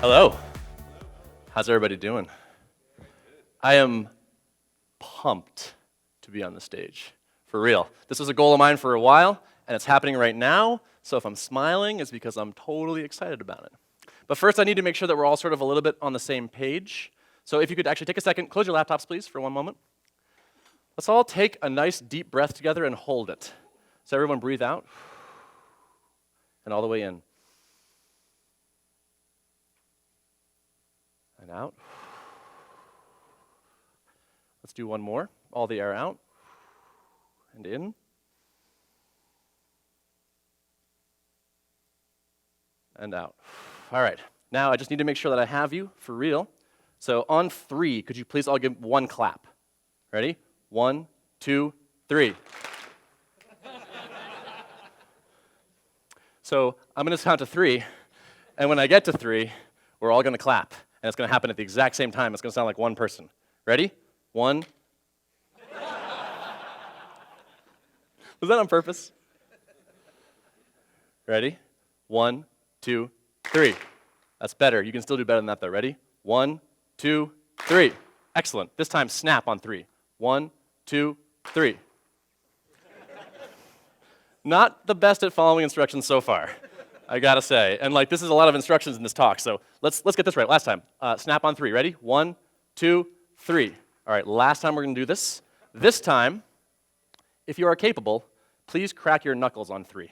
Hello. How's everybody doing? I am pumped to be on the stage, for real. This was a goal of mine for a while, and it's happening right now, so if I'm smiling, it's because I'm totally excited about it. But first, I need to make sure that we're all sort of a little bit on the same page. So if you could actually take a second, close your laptops, please, for one moment. Let's all take a nice deep breath together and hold it. So everyone breathe out, and all the way in. And out. Let's do one more. All the air out and in. And out. All right. Now I just need to make sure that I have you for real. So on 3, could you please all give one clap? Ready? 1, 2, 3. So I'm going to count to 3, and when I get to 3, we're all going to clap. And it's going to happen at the exact same time. It's going to sound like one person. Ready? 1. Was that on purpose? Ready? 1, 2, 3. That's better. You can still do better than that, though. Ready? 1, 2, 3. Excellent. This time, snap on 3. 1, 2, 3. Not the best at following instructions so far, I gotta say. And this is a lot of instructions in this talk, so let's get this right. Last time, snap on 3. Ready? 1, 2, 3. All right, last time we're gonna do this. This time, if you are capable, please crack your knuckles on 3.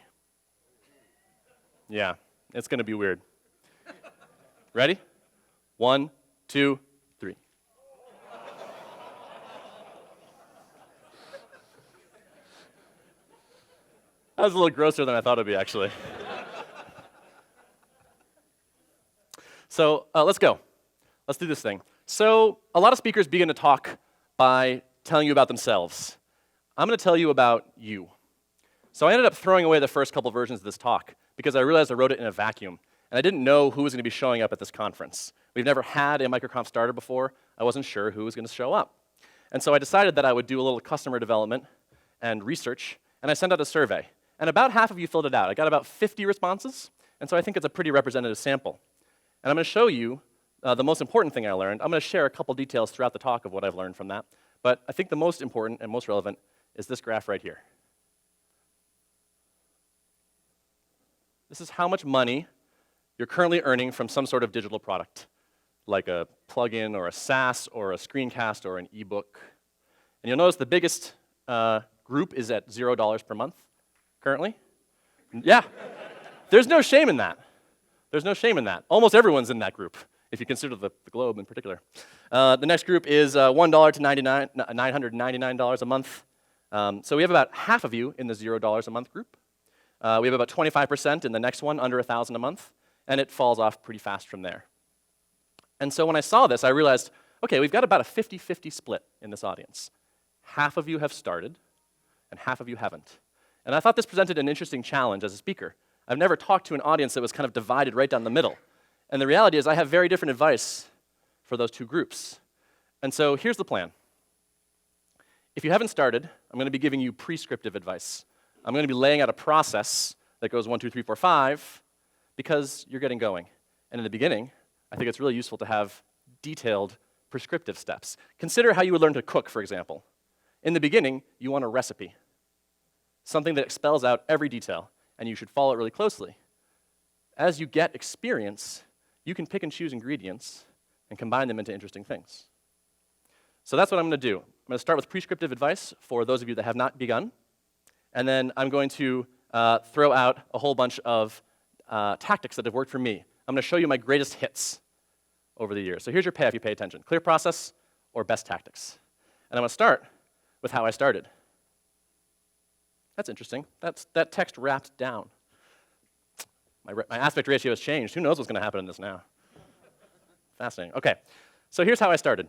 Yeah, it's gonna be weird. Ready? 1, 2, 3. That was a little grosser than I thought it would be, actually. So let's go. Let's do this thing. So a lot of speakers begin to talk by telling you about themselves. I'm going to tell you about you. So I ended up throwing away the first couple versions of this talk because I realized I wrote it in a vacuum, and I didn't know who was going to be showing up at this conference. We've never had a MicroConf starter before. I wasn't sure who was going to show up. And so I decided that I would do a little customer development and research, and I sent out a survey. And about half of you filled it out. I got about 50 responses, and so I think it's a pretty representative sample. And I'm going to show you the most important thing I learned. I'm going to share a couple details throughout the talk of what I've learned from that. But I think the most important and most relevant is this graph right here. This is how much money you're currently earning from some sort of digital product, like a plugin or a SaaS or a screencast or an ebook. And you'll notice the biggest group is at $0 per month. Currently? Yeah. There's no shame in that. There's no shame in that. Almost everyone's in that group, if you consider the globe in particular. The next group is $1 to $999 a month. So we have about half of you in the $0 a month group. We have about 25% in the next one, under $1,000 a month, and it falls off pretty fast from there. And so when I saw this, I realized, okay, we've got about a 50-50 split in this audience. Half of you have started, and half of you haven't. And I thought this presented an interesting challenge as a speaker. I've never talked to an audience that was kind of divided right down the middle. And the reality is I have very different advice for those two groups. And so here's the plan. If you haven't started, I'm going to be giving you prescriptive advice. I'm going to be laying out a process that goes 1, 2, 3, 4, 5, because you're getting going. And in the beginning, I think it's really useful to have detailed prescriptive steps. Consider how you would learn to cook, for example. In the beginning, you want a recipe. Something that spells out every detail, and you should follow it really closely. As you get experience, you can pick and choose ingredients and combine them into interesting things. So that's what I'm going to do. I'm going to start with prescriptive advice for those of you that have not begun, and then I'm going to throw out a whole bunch of tactics that have worked for me. I'm going to show you my greatest hits over the years. So here's your pay if you pay attention. Clear process or best tactics. And I'm going to start with how I started. That's interesting. That text wrapped down. My aspect ratio has changed. Who knows what's going to happen in this now? Fascinating. Okay, so here's how I started.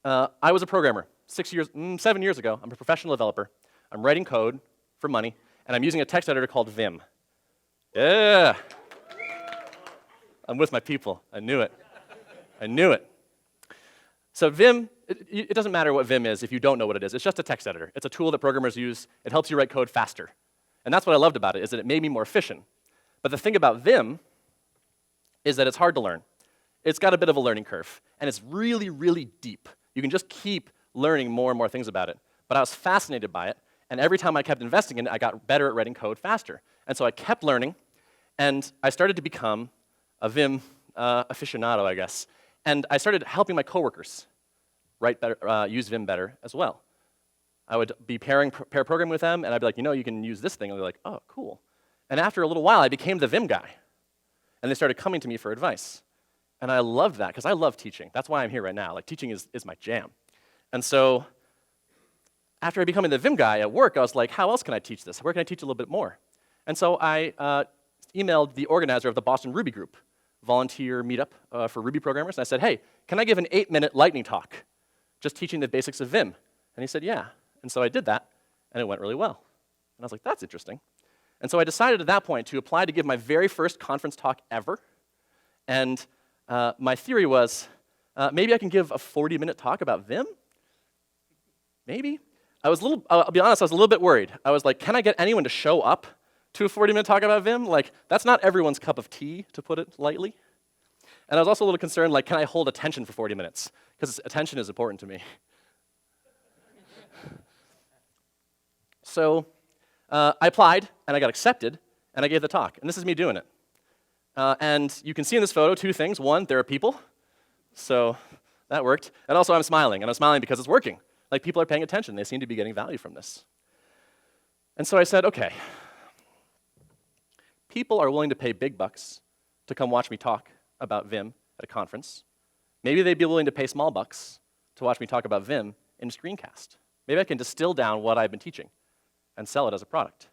I was a programmer 7 years ago. I'm a professional developer. I'm writing code for money, and I'm using a text editor called Vim. Yeah! I'm with my people. I knew it. I knew it. So Vim, it doesn't matter what Vim is if you don't know what it is. It's just a text editor. It's a tool that programmers use. It helps you write code faster. And that's what I loved about it, is that it made me more efficient. But the thing about Vim is that it's hard to learn. it's got a bit of a learning curve, and it's really, really deep. You can just keep learning more and more things about it. But I was fascinated by it, and every time I kept investing in it, I got better at writing code faster. And so I kept learning, and I started to become a Vim aficionado, I guess. And I started helping my coworkers write better, use Vim better as well. I would be pair programming with them, and I'd be like, you can use this thing. And they're like, oh, cool. And after a little while, I became the Vim guy. And they started coming to me for advice. And I loved that, because I love teaching. That's why I'm here right now. Like, teaching is my jam. And so after becoming the Vim guy at work, I was like, how else can I teach this? Where can I teach a little bit more? And so I emailed the organizer of the Boston Ruby group, volunteer meetup for Ruby programmers, and I said, hey, can I give an 8-minute lightning talk, just teaching the basics of Vim? And he said, yeah. And so I did that, and it went really well. And I was like, that's interesting. And so I decided at that point to apply to give my very first conference talk ever. And my theory was, maybe I can give a 40-minute talk about Vim? Maybe. I'll be honest, I was a little bit worried. I was like, can I get anyone to show up to a 40-minute talk about Vim? Like, that's not everyone's cup of tea, to put it lightly. And I was also a little concerned, like, can I hold attention for 40 minutes? Because attention is important to me. So I applied, and I got accepted, and I gave the talk. And this is me doing it. And you can see in this photo 2 things. One, there are people, so that worked. And also, I'm smiling, and I'm smiling because it's working. Like, people are paying attention. They seem to be getting value from this. And so I said, okay, people are willing to pay big bucks to come watch me talk about Vim at a conference. Maybe they'd be willing to pay small bucks to watch me talk about Vim in a screencast. Maybe I can distill down what I've been teaching and sell it as a product.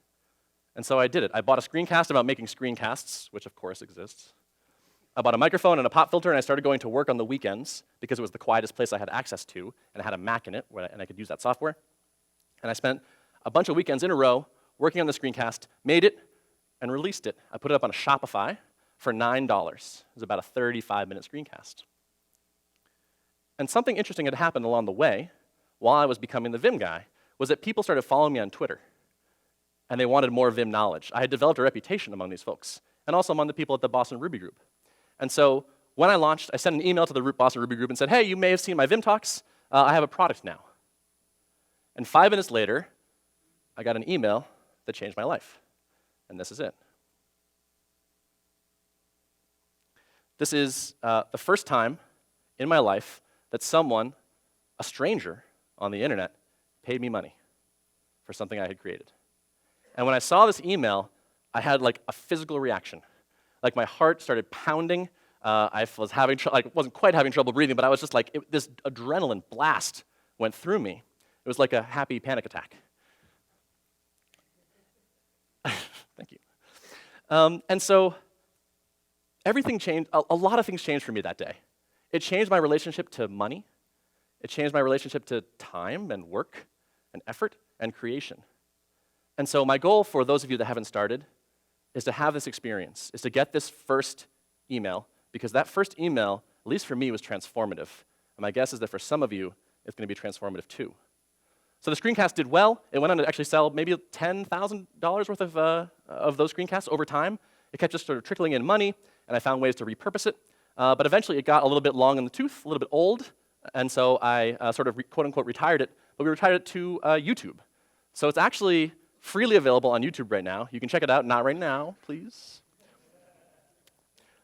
And so I did it. I bought a screencast about making screencasts, which of course exists. I bought a microphone and a pop filter, and I started going to work on the weekends because it was the quietest place I had access to, and I had a Mac in it, and I could use that software. And I spent a bunch of weekends in a row working on the screencast, made it, and released it. I put it up on a Shopify for $9. It was about a 35-minute screencast. And something interesting had happened along the way while I was becoming the Vim guy, was that people started following me on Twitter, and they wanted more Vim knowledge. I had developed a reputation among these folks, and also among the people at the Boston Ruby group. And so when I launched, I sent an email to the Boston Ruby group and said, hey, you may have seen my Vim talks. I have a product now. And 5 minutes later, I got an email that changed my life. And this is it. This is the first time in my life that someone, a stranger on the internet, paid me money for something I had created. And when I saw this email, I had like a physical reaction. Like, my heart started pounding. I was wasn't quite having trouble breathing, but I was just like, this adrenaline blast went through me. It was like a happy panic attack. Thank you. And so everything changed. A lot of things changed for me that day. It changed my relationship to money. It changed my relationship to time and work and effort and creation. And so my goal for those of you that haven't started is to have this experience, is to get this first email, because that first email, at least for me, was transformative. And my guess is that for some of you, it's going to be transformative too. So the screencast did well. It went on to actually sell maybe $10,000 worth of those screencasts over time. It kept just sort of trickling in money, and I found ways to repurpose it. But eventually, it got a little bit long in the tooth, a little bit old, and so I sort of quote-unquote retired it, but we retired it to YouTube. So it's actually freely available on YouTube right now. You can check it out. Not right now, please.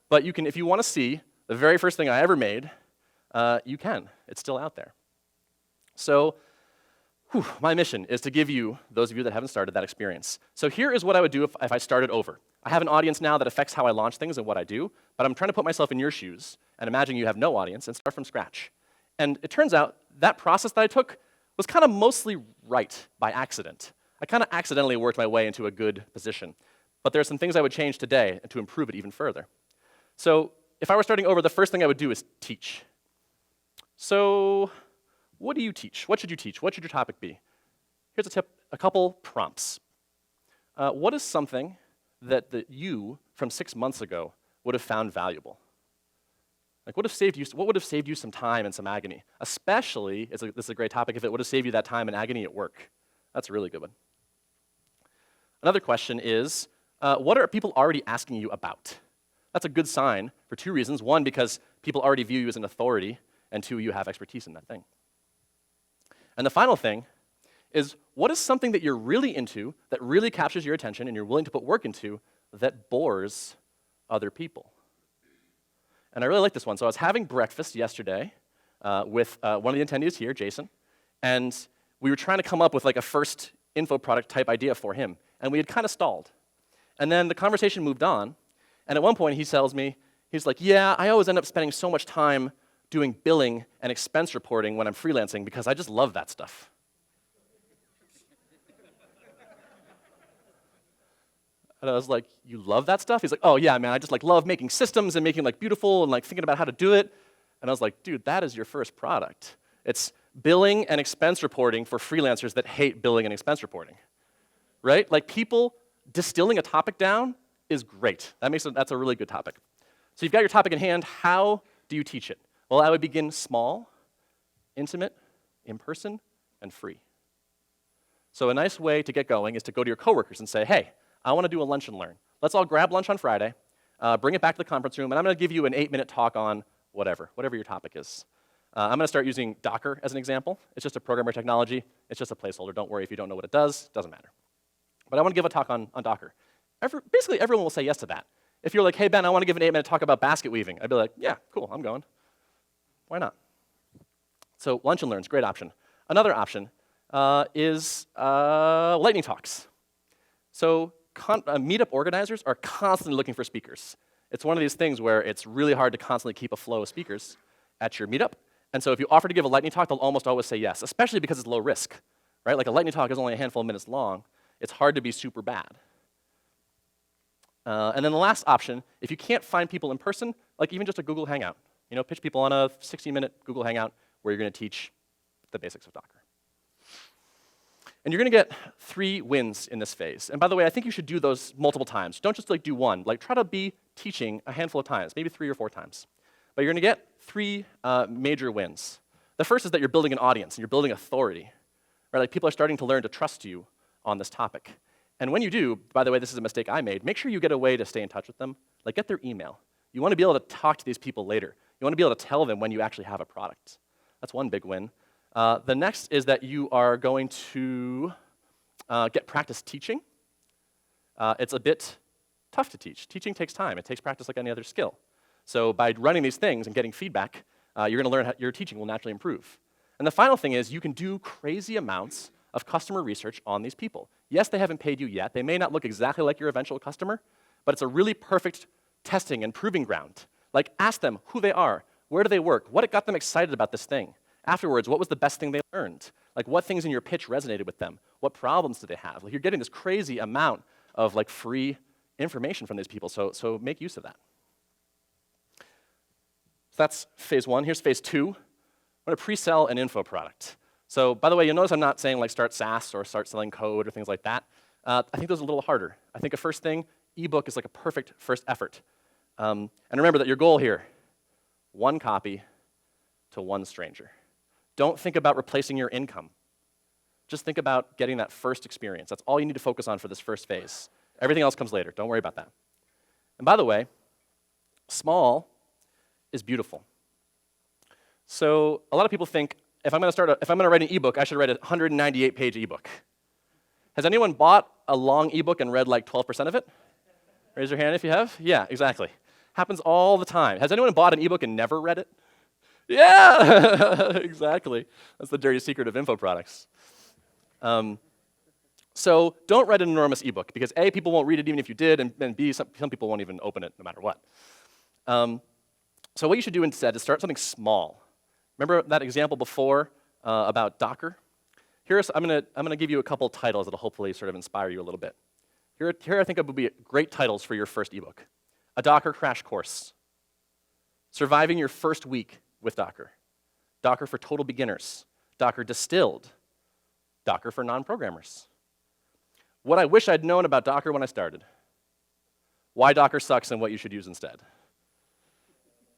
But you can, if you want to see the very first thing I ever made, you can. It's still out there. So my mission is to give you, those of you that haven't started, that experience. So here is what I would do if I started over. I have an audience now that affects how I launch things and what I do, but I'm trying to put myself in your shoes and imagine you have no audience and start from scratch. And it turns out that process that I took was kind of mostly right by accident. I kind of accidentally worked my way into a good position. But there are some things I would change today to improve it even further. So if I were starting over, the first thing I would do is teach. So what do you teach? What should you teach? What should your topic be? Here's a tip, a couple prompts. What is something that you from 6 months ago would have found valuable? Like, what would have saved you some time and some agony? Especially, this is a great topic, if it would have saved you that time and agony at work. That's a really good one. Another question is, what are people already asking you about? That's a good sign for two reasons. One, because people already view you as an authority, and two, you have expertise in that thing. And the final thing is, what is something that you're really into, that really captures your attention, and you're willing to put work into, that bores other people? And I really like this one. So I was having breakfast yesterday with one of the attendees here, Jason, and we were trying to come up with like a first info product type idea for him, and we had kind of stalled. And then the conversation moved on, and at one point he tells me, he's like, yeah, I always end up spending so much time doing billing and expense reporting when I'm freelancing because I just love that stuff. And I was like, you love that stuff? He's like, oh yeah, man, I just like love making systems and making like beautiful and like thinking about how to do it. And I was like, dude, that is your first product. It's billing and expense reporting for freelancers that hate billing and expense reporting, right? Like people distilling a topic down is great. That's a really good topic. So you've got your topic in hand. How do you teach it? Well, I would begin small, intimate, in person, and free. So a nice way to get going is to go to your coworkers and say, hey, I want to do a lunch and learn. Let's all grab lunch on Friday, bring it back to the conference room, and I'm going to give you an 8-minute talk on whatever your topic is. I'm going to start using Docker as an example. It's just a programmer technology. It's just a placeholder. Don't worry if you don't know what it does. It doesn't matter. But I want to give a talk on Docker. Basically, everyone will say yes to that. If you're like, hey, Ben, I want to give an 8-minute talk about basket weaving, I'd be like, yeah, cool, I'm going. Why not? So lunch and learn's a great option. Another option is lightning talks. So meetup organizers are constantly looking for speakers. It's one of these things where it's really hard to constantly keep a flow of speakers at your meetup. And so if you offer to give a lightning talk, they'll almost always say yes, especially because it's low risk, right? Like a lightning talk is only a handful of minutes long. It's hard to be super bad. And then the last option, if you can't find people in person, like even just a Google Hangout. You know, pitch people on a 60-minute Google Hangout where you're going to teach the basics of Docker. And you're going to get 3 wins in this phase. And by the way, I think you should do those multiple times. Don't just like do one. Like try to be teaching a handful of times, maybe 3 or 4 times. But you're going to get 3 major wins. The first is that you're building an audience and you're building authority. Right? Like people are starting to learn to trust you on this topic. And when you do, by the way, this is a mistake I made, make sure you get a way to stay in touch with them. Like get their email. You want to be able to talk to these people later. You want to be able to tell them when you actually have a product. That's one big win. The next is that you are going to get practice teaching. It's a bit tough to teach. Teaching takes time. It takes practice like any other skill. So by running these things and getting feedback, you're going to learn how your teaching will naturally improve. And the final thing is you can do crazy amounts of customer research on these people. Yes, they haven't paid you yet. They may not look exactly like your eventual customer, but it's a really perfect testing and proving ground. Like ask them who they are, where do they work, what got them excited about this thing. Afterwards, what was the best thing they learned? Like what things in your pitch resonated with them? What problems do they have? Like you're getting this crazy amount of like free information from these people, so make use of that. So that's phase 1. Here's phase 2. I'm going to pre-sell an info product. So by the way, you'll notice I'm not saying like start SaaS or start selling code or things like that. I think those are a little harder. I think a first thing, ebook is like a perfect first effort. And remember that your goal here, 1 copy to 1 stranger. Don't think about replacing your income. Just think about getting that first experience. That's all you need to focus on for this first phase. Everything else comes later. Don't worry about that. And by the way, small is beautiful. So a lot of people think if I'm going to write an ebook, I should write a 198-page ebook. Has anyone bought a long ebook and read like 12% of it? Raise your hand if you have. Yeah, exactly. Happens all the time. Has anyone bought an ebook and never read it? Yeah, exactly. That's the dirty secret of info products. So don't write an enormous ebook because A, people won't read it even if you did, and B, some people won't even open it no matter what. So what you should do instead is start something small. Remember that example before about Docker? I'm gonna give you a couple titles that'll hopefully sort of inspire you a little bit. Here I think would be great titles for your first ebook. A Docker crash course. Surviving your first week with Docker. Docker for total beginners. Docker distilled. Docker for non-programmers. What I wish I'd known about Docker when I started. Why Docker sucks and what you should use instead.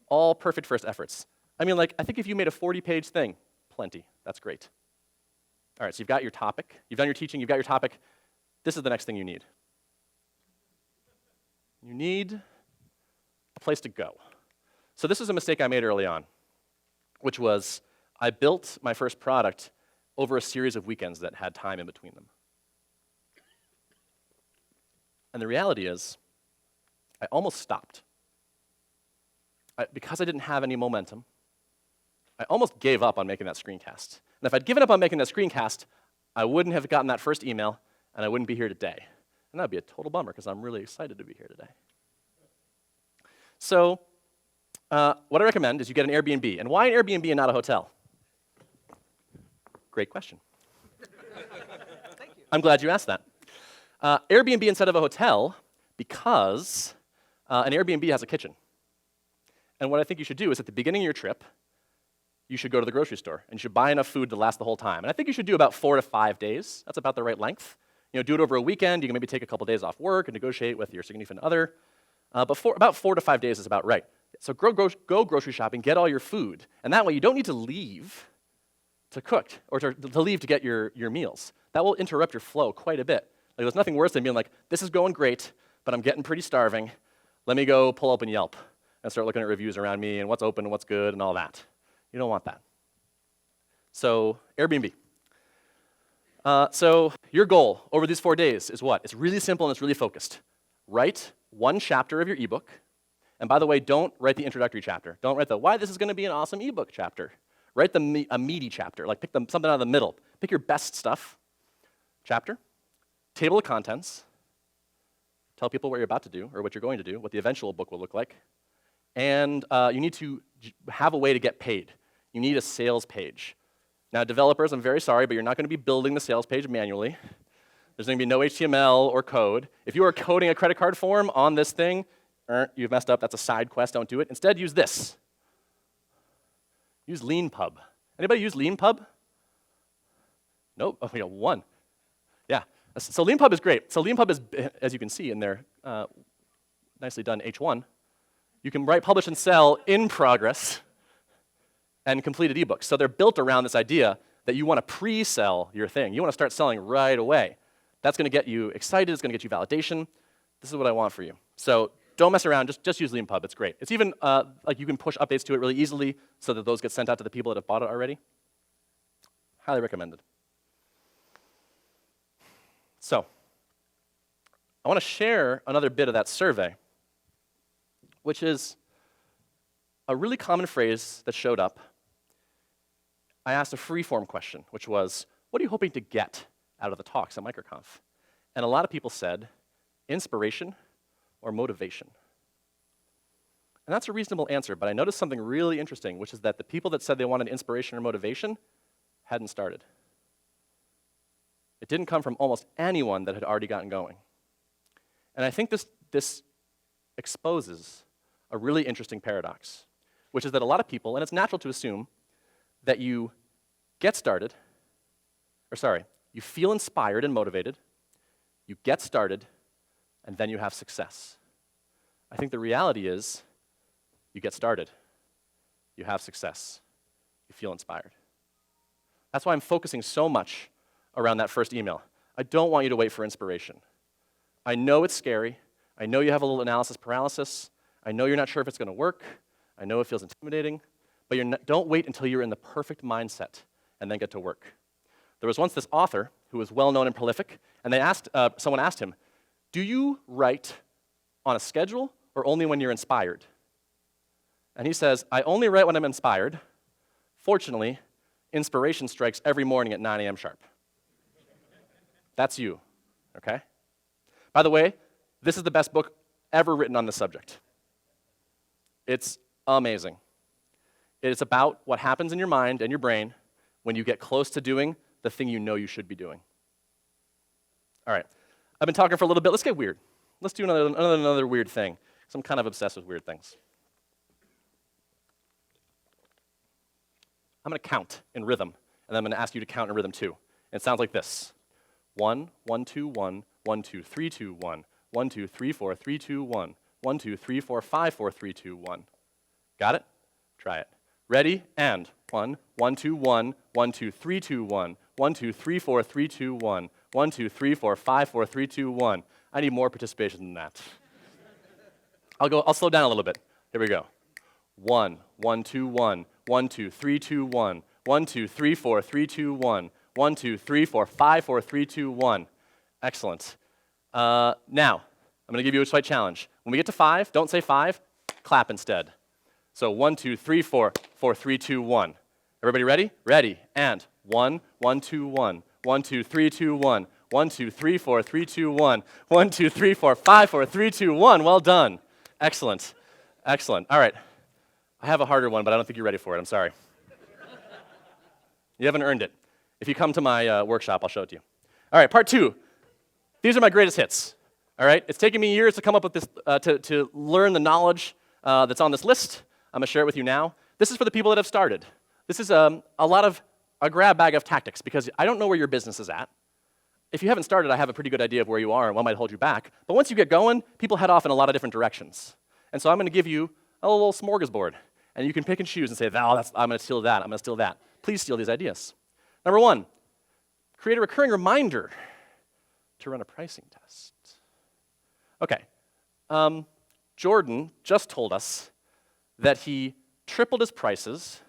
All perfect first efforts. I mean, like, I think if you made a 40-page thing, plenty. That's great. All right, so you've got your topic. You've done your teaching. You've got your topic. This is the next thing you need. You need place to go. So this is a mistake I made early on, which was I built my first product over a series of weekends that had time in between them. And the reality is, I almost stopped. Because I didn't have any momentum, I almost gave up on making that screencast. And if I'd given up on making that screencast, I wouldn't have gotten that first email, and I wouldn't be here today. And that would be a total bummer, because I'm really excited to be here today. So what I recommend is you get an Airbnb. And why an Airbnb and not a hotel? Great question. Thank you. I'm glad you asked that. Airbnb instead of a hotel because an Airbnb has a kitchen. And what I think you should do is at the beginning of your trip, you should go to the grocery store and you should buy enough food to last the whole time. And I think you should do about 4 to 5 days. That's about the right length. You know, do it over a weekend. You can maybe take a couple days off work and negotiate with your significant other. But about 4 to 5 days is about right. So go grocery shopping, get all your food. And that way you don't need to leave to cook or to leave to get your meals. That will interrupt your flow quite a bit. Like, there's nothing worse than being like, this is going great, but I'm getting pretty starving. Let me go pull open Yelp and start looking at reviews around me and what's open and what's good and all that. You don't want that. So Airbnb. So your goal over these 4 days is what? It's really simple and it's really focused. Write one chapter of your ebook. And by the way, don't write the introductory chapter. Don't write the why this is going to be an awesome ebook chapter. Write a meaty chapter, like pick something out of the middle. Pick your best stuff. Chapter, table of contents. Tell people what you're about to do or what you're going to do, what the eventual book will look like. And you need to have a way to get paid. You need a sales page. Now, developers, I'm very sorry, but you're not going to be building the sales page manually. There's going to be no HTML or code. If you are coding a credit card form on this thing, you've messed up. That's a side quest. Don't do it. Instead, use this. Use LeanPub. Anybody use LeanPub? Nope. Oh, we got one. Yeah. So LeanPub is great. So LeanPub is, as you can see in their nicely done H1, you can write, publish, and sell in progress and completed ebooks. So they're built around this idea that you want to pre-sell your thing. You want to start selling right away. That's going to get you excited. It's going to get you validation. This is what I want for you. So don't mess around. Just use LeanPub. It's great. It's even like you can push updates to it really easily so that those get sent out to the people that have bought it already. Highly recommended. So I want to share another bit of that survey, which is a really common phrase that showed up. I asked a free-form question, which was, what are you hoping to get out of the talks at MicroConf? And a lot of people said, inspiration or motivation. And that's a reasonable answer, but I noticed something really interesting, which is that the people that said they wanted inspiration or motivation hadn't started. It didn't come from almost anyone that had already gotten going. And I think this exposes a really interesting paradox, which is that a lot of people, and it's natural to assume, that you get started, you feel inspired and motivated, you get started, and then you have success. I think the reality is you get started, you have success, you feel inspired. That's why I'm focusing so much around that first email. I don't want you to wait for inspiration. I know it's scary. I know you have a little analysis paralysis. I know you're not sure if it's going to work. I know it feels intimidating. But don't wait until you're in the perfect mindset and then get to work. There was once this author who was well-known and prolific, and someone asked him, do you write on a schedule or only when you're inspired? And he says, I only write when I'm inspired. Fortunately, inspiration strikes every morning at 9 a.m. sharp. That's you, okay? By the way, this is the best book ever written on this subject. It's amazing. It's about what happens in your mind and your brain when you get close to doing the thing you know you should be doing. All right, I've been talking for a little bit. Let's get weird. Let's do another weird thing, because I'm kind of obsessed with weird things. I'm going to count in rhythm, and then I'm going to ask you to count in rhythm too. And it sounds like this. 1, 1, 2, 1, 1, 2, 3, 2, 1, 1, 2, 3, 4, 3, 2, 1, 1, 2, 3, 4, 5, 4, 3, 2, 1. Got it? Try it. Ready? And 1, 1, 2, 1, 1, 2, 3, 2, 1, 1, 2, 3, 4, 3, 2, 1, 1, 2, 3, 4, 5, 4, 3, 2, 1. I need more participation than that. I'll slow down a little bit. Here we go. 1, 1, 2, 1, 1, 2, 3, 2, 1, 1, 2, 3, 4, 3, 2, 1, 1, 2, 3, 4, 5, 4, 3, 2, 1. Excellent. Now, I'm going to give you a slight challenge. When we get to 5, don't say 5, clap instead. So 1, 2, 3, 4, 4, 3, 2, 1. Everybody ready? Ready. And 1, 1, 2, 1, 1, 2, 3, 2, 1, 1, 2, 3, 4, 3, 2, 1, 1, 2, 3, 4, 5, 4, 3, 2, 1. Well done. Excellent. Excellent. All right. I have a harder one, but I don't think you're ready for it. I'm sorry. You haven't earned it. If you come to my workshop, I'll show it to you. All right, part 2. These are my greatest hits. All right, it's taken me years to come up with this, to learn the knowledge that's on this list. I'm going to share it with you now. This is for the people that have started. This is a grab bag of tactics, because I don't know where your business is at. If you haven't started, I have a pretty good idea of where you are and what might hold you back. But once you get going, people head off in a lot of different directions. And so I'm going to give you a little smorgasbord. And you can pick and choose and say, oh, I'm going to steal that, I'm going to steal that. Please steal these ideas. Number 1, create a recurring reminder to run a pricing test. Okay. Jordan just told us that he tripled his prices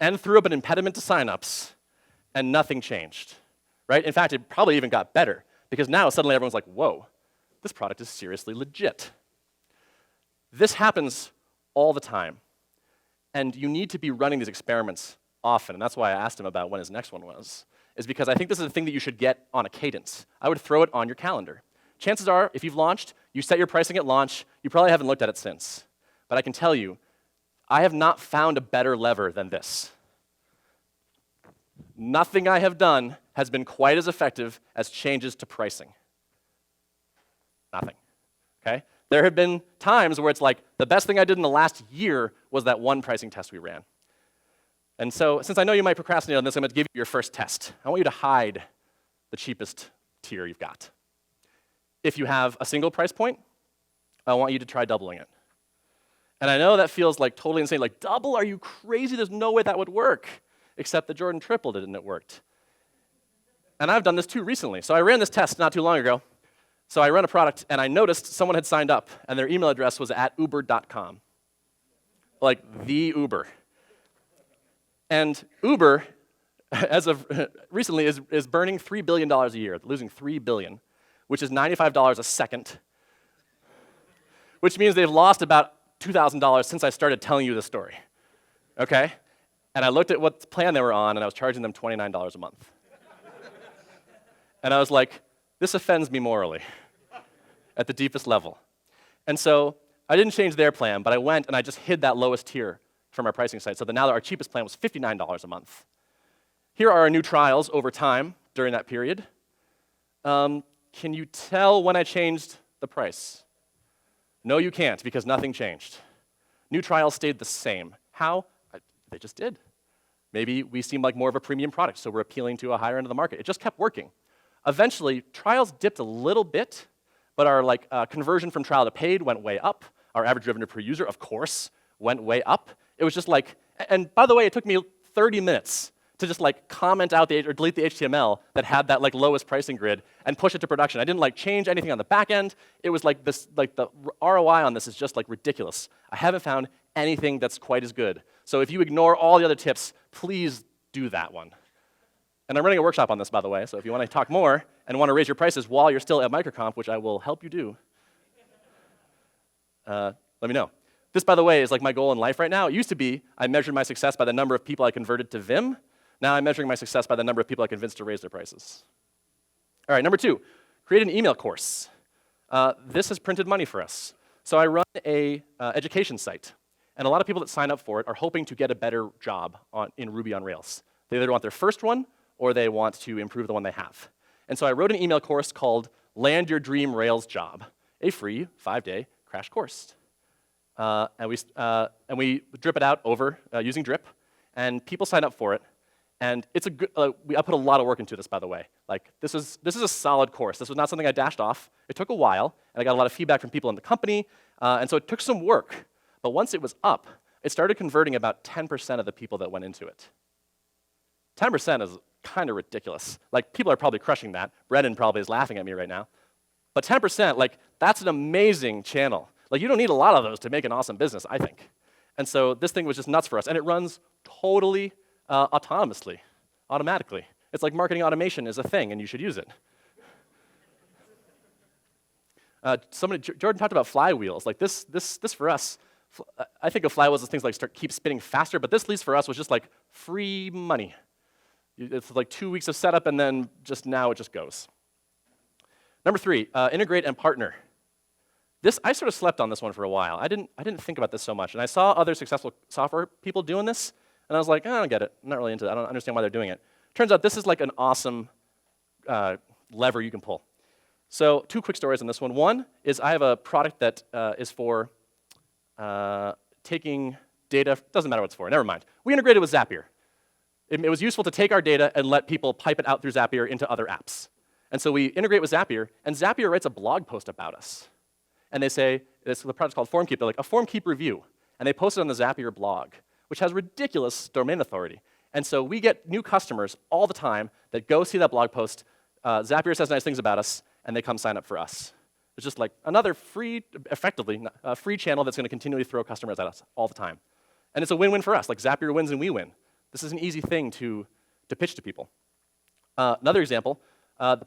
and threw up an impediment to signups, and nothing changed. Right? In fact, it probably even got better, because now suddenly everyone's like, whoa, this product is seriously legit. This happens all the time. And you need to be running these experiments often, and that's why I asked him about when his next one was, is because I think this is a thing that you should get on a cadence. I would throw it on your calendar. Chances are, if you've launched, you set your pricing at launch, you probably haven't looked at it since. But I can tell you, I have not found a better lever than this. Nothing I have done has been quite as effective as changes to pricing. Nothing, okay? There have been times where it's like, the best thing I did in the last year was that one pricing test we ran. And so, since I know you might procrastinate on this, I'm going to give you your first test. I want you to hide the cheapest tier you've got. If you have a single price point, I want you to try doubling it. And I know that feels like totally insane, like, double? Are you crazy? There's no way that would work. Except that Jordan tripled it and it worked. And I've done this too recently. So I ran this test not too long ago. So I ran a product, and I noticed someone had signed up, and their email address was at uber.com. Like the Uber. And Uber, as of recently, is burning $3 billion a year, losing $3 billion, which is $95 a second, which means they've lost about $2,000 since I started telling you this story, okay? And I looked at what plan they were on, and I was charging them $29 a month. And I was like, this offends me morally at the deepest level. And so I didn't change their plan, but I went and I just hid that lowest tier from our pricing site, so that now our cheapest plan was $59 a month. Here are our new trials over time during that period. Can you tell when I changed the price? No, you can't, because nothing changed. New trials stayed the same. How? They just did. Maybe we seem like more of a premium product, so we're appealing to a higher end of the market. It just kept working. Eventually, trials dipped a little bit, but our conversion from trial to paid went way up. Our average revenue per user, of course, went way up. It was just like, and by the way, it took me 30 minutes to just comment out or delete the HTML that had that lowest pricing grid and push it to production. I didn't change anything on the back end. It was this, the ROI on this is just ridiculous. I haven't found anything that's quite as good. So if you ignore all the other tips, please do that one. And I'm running a workshop on this, by the way, so if you want to talk more and want to raise your prices while you're still at MicroConf, which I will help you do, let me know. This, by the way, is my goal in life right now. It used to be I measured my success by the number of people I converted to Vim. Now I'm measuring my success by the number of people I convinced to raise their prices. All right, number 2, create an email course. This has printed money for us. So I run a education site, and a lot of people that sign up for it are hoping to get a better job in Ruby on Rails. They either want their first one, or they want to improve the one they have. And so I wrote an email course called Land Your Dream Rails Job, a free 5-day crash course. And we drip it out over using drip, and people sign up for it. And it's a good. I put a lot of work into this, by the way. This is a solid course. This was not something I dashed off. It took a while, and I got a lot of feedback from people in the company, and so it took some work. But once it was up, it started converting about 10% of the people that went into it. 10% is kind of ridiculous. People are probably crushing that. Brennan probably is laughing at me right now. But 10%, that's an amazing channel. Like, you don't need a lot of those to make an awesome business, I think. And so this thing was just nuts for us, and it runs totally autonomously, automatically. It's like marketing automation is a thing, and you should use it. Jordan talked about flywheels. Like this for us, I think of flywheels as things like keep spinning faster, but this lease for us was just like free money. It's like 2 weeks of setup, and then just now it just goes. Number 3, integrate and partner. I sort of slept on this one for a while. I didn't think about this so much, and I saw other successful software people doing this, and I was like, I don't get it. I'm not really into it. I don't understand why they're doing it. Turns out this is like an awesome lever you can pull. So 2 quick stories on this one. One is I have a product that is for taking data. Doesn't matter what it's for. Never mind. We integrated with Zapier. It was useful to take our data and let people pipe it out through Zapier into other apps. And so we integrate with Zapier, and Zapier writes a blog post about us. And they say, the product's called FormKeep. They're like, a FormKeep review. And they post it on the Zapier blog, which has ridiculous domain authority. And so we get new customers all the time that go see that blog post. Zapier says nice things about us, and they come sign up for us. It's just like another free, effectively, free channel that's going to continually throw customers at us all the time. And it's a win-win for us. Like, Zapier wins and we win. This is an easy thing to pitch to people. Another example,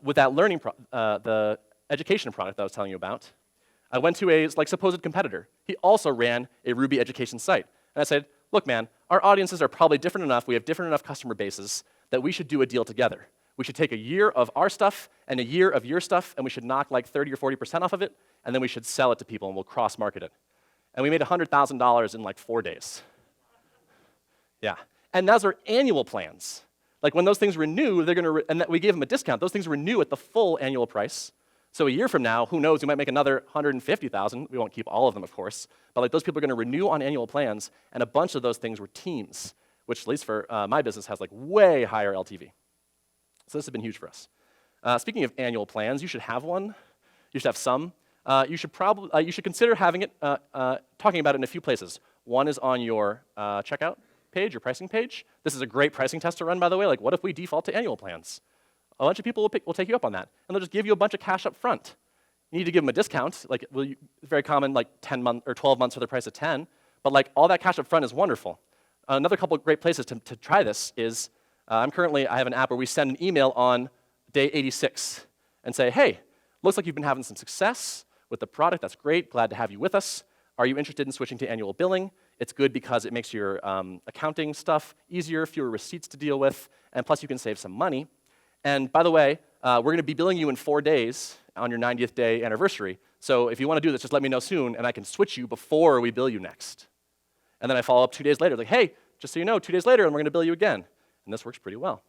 with that the education product that I was telling you about, I went to a supposed competitor. He also ran a Ruby education site. And I said, look, man, our audiences are probably different enough, we have different enough customer bases, that we should do a deal together. We should take a year of our stuff and a year of your stuff, and we should knock like 30 or 40% off of it, and then we should sell it to people, and we'll cross-market it. And we made $100,000 in like 4 days. Yeah. And those are annual plans. Like, when those things renew, and we gave them a discount. Those things renew at the full annual price. So a year from now, who knows, we might make another $150,000. We won't keep all of them, of course. But like, those people are going to renew on annual plans, and a bunch of those things were teams, which, at least for my business, has like way higher LTV. So this has been huge for us. Speaking of annual plans, you should have one. You should have some. You should consider having it, talking about it in a few places. One is on your checkout page, your pricing page. This is a great pricing test to run, by the way. Like, what if we default to annual plans? A bunch of people will take you up on that, and they'll just give you a bunch of cash up front. You need to give them a discount. Like, it's very common, like 10 months or 12 months for the price of 10. But like, all that cash up front is wonderful. Another couple of great places to try this is I have an app where we send an email on day 86 and say, hey, looks like you've been having some success with the product. That's great. Glad to have you with us. Are you interested in switching to annual billing? It's good because it makes your accounting stuff easier, fewer receipts to deal with, and plus you can save some money. And by the way, we're going to be billing you in 4 days on your 90th day anniversary. So if you want to do this, just let me know soon, and I can switch you before we bill you next. And then I follow up 2 days later, like, hey, just so you know, 2 days later, and we're going to bill you again. And this works pretty well.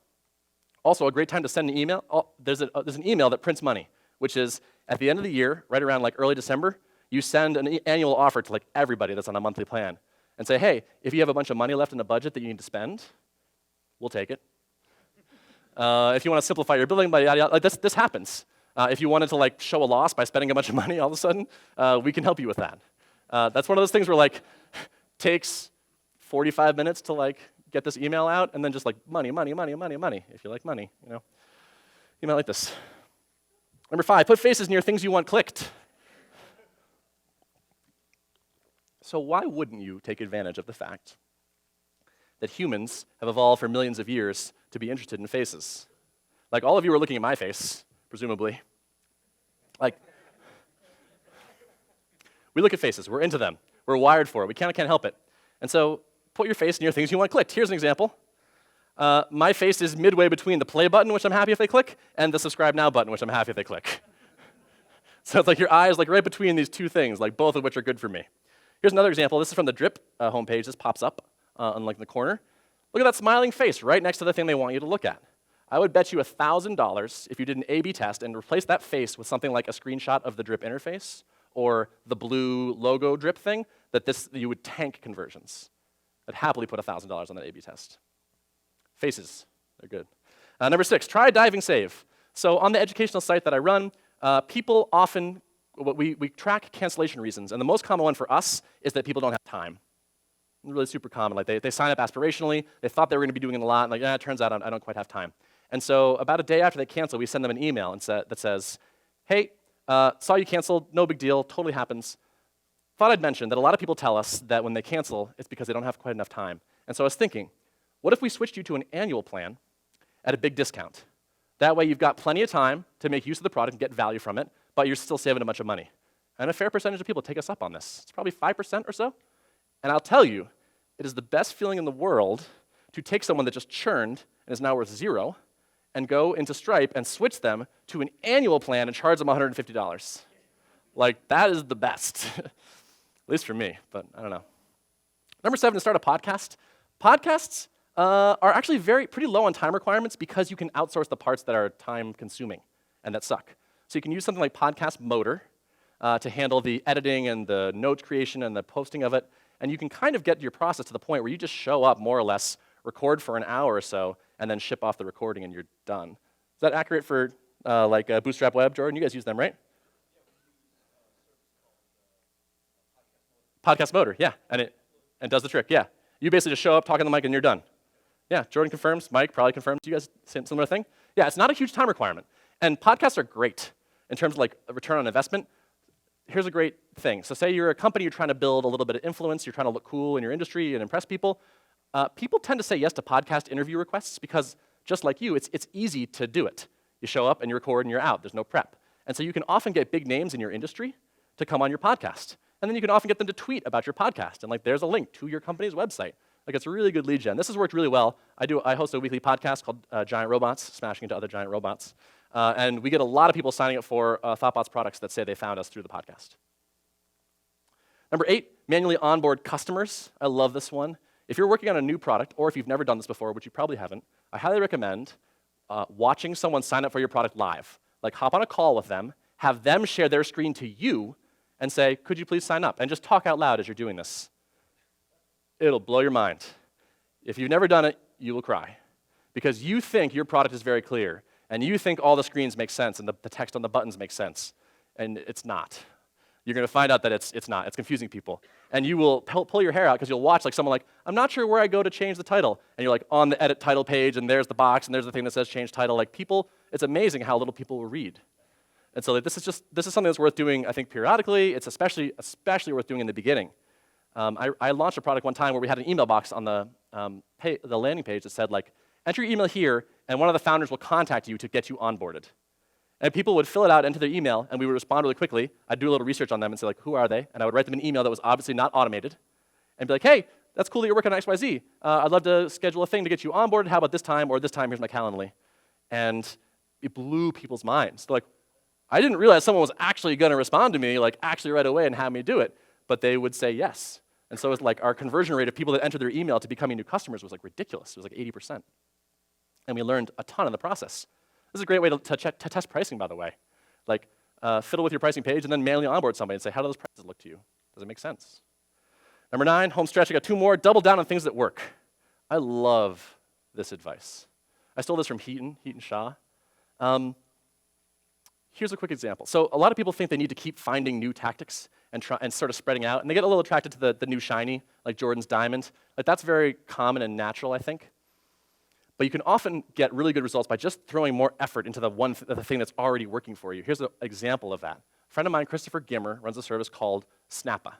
Also, a great time to send an email. There's an email that prints money, which is at the end of the year, right around like early December, you send an annual offer to like everybody that's on a monthly plan and say, hey, if you have a bunch of money left in a budget that you need to spend, we'll take it. If you want to simplify your billing, like this happens. If you wanted to like show a loss by spending a bunch of money all of a sudden, we can help you with that. That's one of those things where like takes 45 minutes to like get this email out, and then just like money, money, money, money, money. If you like money, you might like this. Number 5, put faces near things you want clicked. So why wouldn't you take advantage of the fact that humans have evolved for millions of years to be interested in faces? Like, all of you are looking at my face, presumably. Like, we look at faces. We're into them. We're wired for it. We can't help it. And so put your face near things you want clicked. Here's an example. My face is midway between the play button, which I'm happy if they click, and the subscribe now button, which I'm happy if they click. So it's like your eye is like right between these two things, like both of which are good for me. Here's another example. This is from the Drip homepage. This pops up on like in the corner. Look at that smiling face right next to the thing they want you to look at. I would bet you $1,000 if you did an A/B test and replaced that face with something like a screenshot of the Drip interface or the blue logo Drip thing, that you would tank conversions. I'd happily put $1,000 on that A/B test. Faces, they're good. Number 6, try diving save. So on the educational site that I run, people often, we track cancellation reasons, and the most common one for us is that people don't have time. Really super common. Like they sign up aspirationally, they thought they were going to be doing it a lot, and like, it turns out I don't quite have time. And so about a day after they cancel, we send them an email that says, hey, saw you canceled, no big deal, totally happens. thought I'd mention that a lot of people tell us that when they cancel, it's because they don't have quite enough time. And so I was thinking, what if we switched you to an annual plan at a big discount? That way you've got plenty of time to make use of the product and get value from it, but you're still saving a bunch of money. And a fair percentage of people take us up on this. It's probably 5% or so. And I'll tell you, it is the best feeling in the world to take someone that just churned and is now worth 0 and go into Stripe and switch them to an annual plan and charge them $150. Like, that is the best. At least for me, but I don't know. Number 7 is start a podcast. Podcasts are actually pretty low on time requirements because you can outsource the parts that are time consuming and that suck. So you can use something like Podcast Motor to handle the editing and the note creation and the posting of it. And you can kind of get your process to the point where you just show up more or less, record for an hour or so, and then ship off the recording and you're done. Is that accurate for Bootstrap Web, Jordan? You guys use them, right? Podcast Motor, yeah, and it does the trick, yeah. You basically just show up, talk on the mic, and you're done. Yeah, Jordan confirms, Mike probably confirms. You guys similar thing? Yeah, it's not a huge time requirement. And podcasts are great in terms of like a return on investment. Here's a great thing. So say you're a company, you're trying to build a little bit of influence, you're trying to look cool in your industry and impress people. People tend to say yes to podcast interview requests because, just like you, it's easy to do it. You show up and you record and you're out. There's no prep. And so you can often get big names in your industry to come on your podcast. And then you can often get them to tweet about your podcast. And like, there's a link to your company's website. Like, it's a really good lead gen. This has worked really well. I host a weekly podcast called Giant Robots, smashing into other giant robots. And we get a lot of people signing up for ThoughtBot's products that say they found us through the podcast. Number 8, manually onboard customers. I love this one. If you're working on a new product, or if you've never done this before, which you probably haven't, I highly recommend watching someone sign up for your product live. Like, hop on a call with them, have them share their screen to you, and say, could you please sign up? And just talk out loud as you're doing this. It'll blow your mind. If you've never done it, you will cry. Because you think your product is very clear, and you think all the screens make sense, and the text on the buttons makes sense, and it's not. You're going to find out that it's not. It's confusing people. And you will pull your hair out because you'll watch like someone like, I'm not sure where I go to change the title. And you're like on the edit title page, and there's the box, and there's the thing that says change title. Like, people, it's amazing how little people will read. And so like, this is something that's worth doing, I think, periodically. It's especially worth doing in the beginning. I launched a product one time where we had an email box on the landing page that said, like, enter your email here, and one of the founders will contact you to get you onboarded. And people would fill it out, enter their email, and we would respond really quickly. I'd do a little research on them and say, like, who are they? And I would write them an email that was obviously not automated, and be like, hey, that's cool that you're working on XYZ. I'd love to schedule a thing to get you onboarded. How about this time, or this time, here's my Calendly. And it blew people's minds. They're like, I didn't realize someone was actually going to respond to me, like, actually right away and have me do it. But they would say yes. And so it's like our conversion rate of people that enter their email to becoming new customers was like ridiculous. It was like 80%. And we learned a ton in the process. This is a great way to test pricing, by the way. Like, fiddle with your pricing page and then manually onboard somebody and say, how do those prices look to you? Does it make sense? Number 9, home stretch. I got 2 more. Double down on things that work. I love this advice. I stole this from Heaton Shaw. Here's a quick example. So a lot of people think they need to keep finding new tactics and sort of spreading out. And they get a little attracted to the new shiny, like Jordan's diamond. Like, that's very common and natural, I think. But you can often get really good results by just throwing more effort into the thing that's already working for you. Here's an example of that. A friend of mine, Christopher Gimmer, runs a service called Snappa.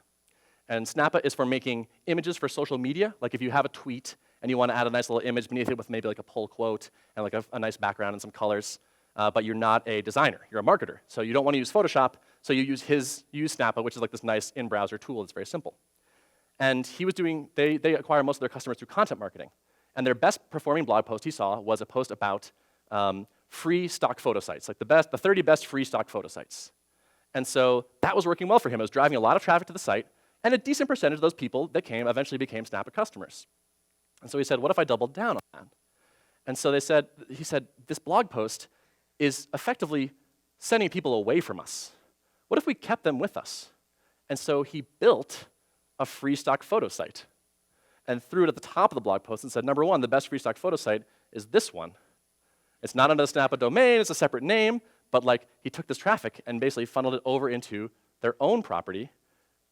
And Snappa is for making images for social media. Like, if you have a tweet and you want to add a nice little image beneath it with maybe like a pull quote and like a nice background and some colors, but you're not a designer, you're a marketer. So you don't want to use Photoshop, so you use Snappa, which is like this nice in-browser tool that's very simple. And they acquire most of their customers through content marketing. And their best performing blog post he saw was a post about free stock photo sites, like the 30 best free stock photo sites. And so that was working well for him. It was driving a lot of traffic to the site, and a decent percentage of those people that came eventually became Snappa customers. And so he said, what if I doubled down on that? And so he said, this blog post is effectively sending people away from us. What if we kept them with us? And so he built a free stock photo site and threw it at the top of the blog post and said, number 1, the best free stock photo site is this one. It's not under the Snappa domain, it's a separate name, but like, he took this traffic and basically funneled it over into their own property,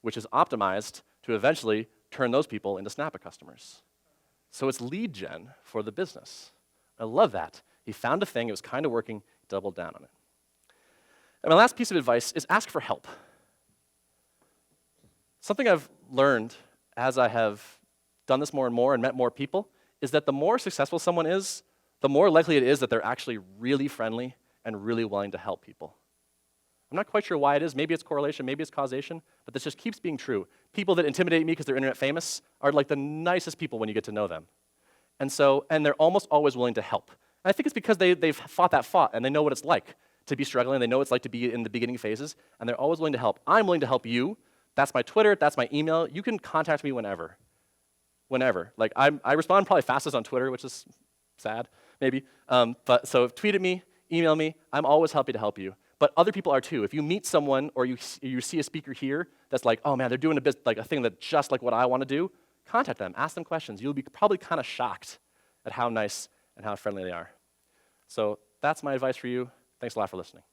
which is optimized to eventually turn those people into Snappa customers. So it's lead gen for the business. I love that. He found a thing, it was kind of working, doubled down on it. And my last piece of advice is ask for help. Something I've learned as I have done this more and more and met more people is that the more successful someone is, the more likely it is that they're actually really friendly and really willing to help people. I'm not quite sure why it is. Maybe it's correlation, maybe it's causation, but this just keeps being true. People that intimidate me because they're internet famous are like the nicest people when you get to know them. And they're almost always willing to help. And I think it's because they've fought that fight and they know what it's like to be struggling. They know what it's like to be in the beginning phases, and they're always willing to help. I'm willing to help you. That's my Twitter, that's my email. You can contact me whenever. Whenever. Like, I respond probably fastest on Twitter, which is sad, maybe. So tweet at me, email me. I'm always happy to help you. But other people are too. If you meet someone or you see a speaker here that's like, oh man, they're doing a thing that's just like what I want to do, contact them, ask them questions. You'll be probably kind of shocked at how nice and how friendly they are. So that's my advice for you. Thanks a lot for listening.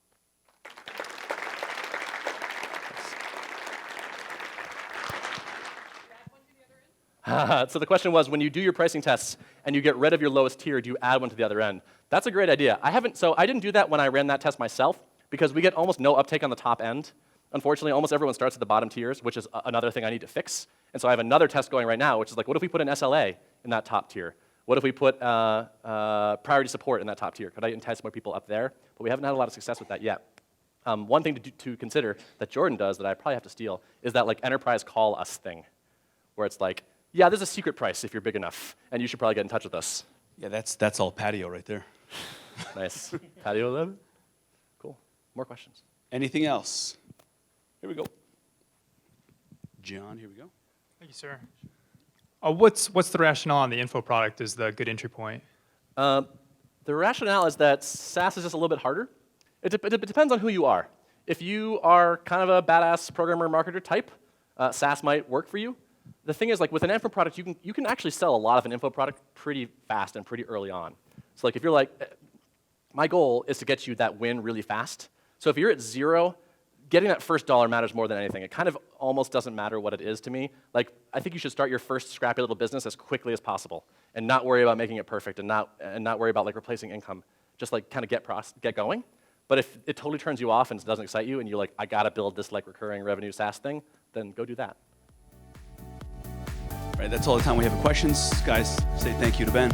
So the question was, when you do your pricing tests and you get rid of your lowest tier, do you add one to the other end? That's a great idea. I didn't do that when I ran that test myself, because we get almost no uptake on the top end. Unfortunately, almost everyone starts at the bottom tiers, which is another thing I need to fix. And so I have another test going right now, which is like, what if we put an SLA in that top tier? What if we put priority support in that top tier? Could I entice more people up there? But we haven't had a lot of success with that yet. One thing to consider that Jordan does that I probably have to steal is that like enterprise call us thing, where it's like, yeah, there's a secret price if you're big enough, and you should probably get in touch with us. Yeah, that's all patio right there. Nice. Patio 11? Cool. More questions? Anything else? Here we go. John, here we go. Thank you, sir. What's the rationale on the info product as the good entry point? The rationale is that SaaS is just a little bit harder. It depends on who you are. If you are kind of a badass programmer marketer type, SaaS might work for you. The thing is, like with an info product, you can actually sell a lot of an info product pretty fast and pretty early on. So like if you're like, my goal is to get you that win really fast. So if you're at 0, getting that first dollar matters more than anything. It kind of almost doesn't matter what it is to me. Like, I think you should start your first scrappy little business as quickly as possible and not worry about making it perfect and not worry about like replacing income. Just like kind of get going. But if it totally turns you off and doesn't excite you and you're like, I gotta build this like recurring revenue SaaS thing, then go do that. All right, that's all the time we have for questions. Guys, say thank you to Ben.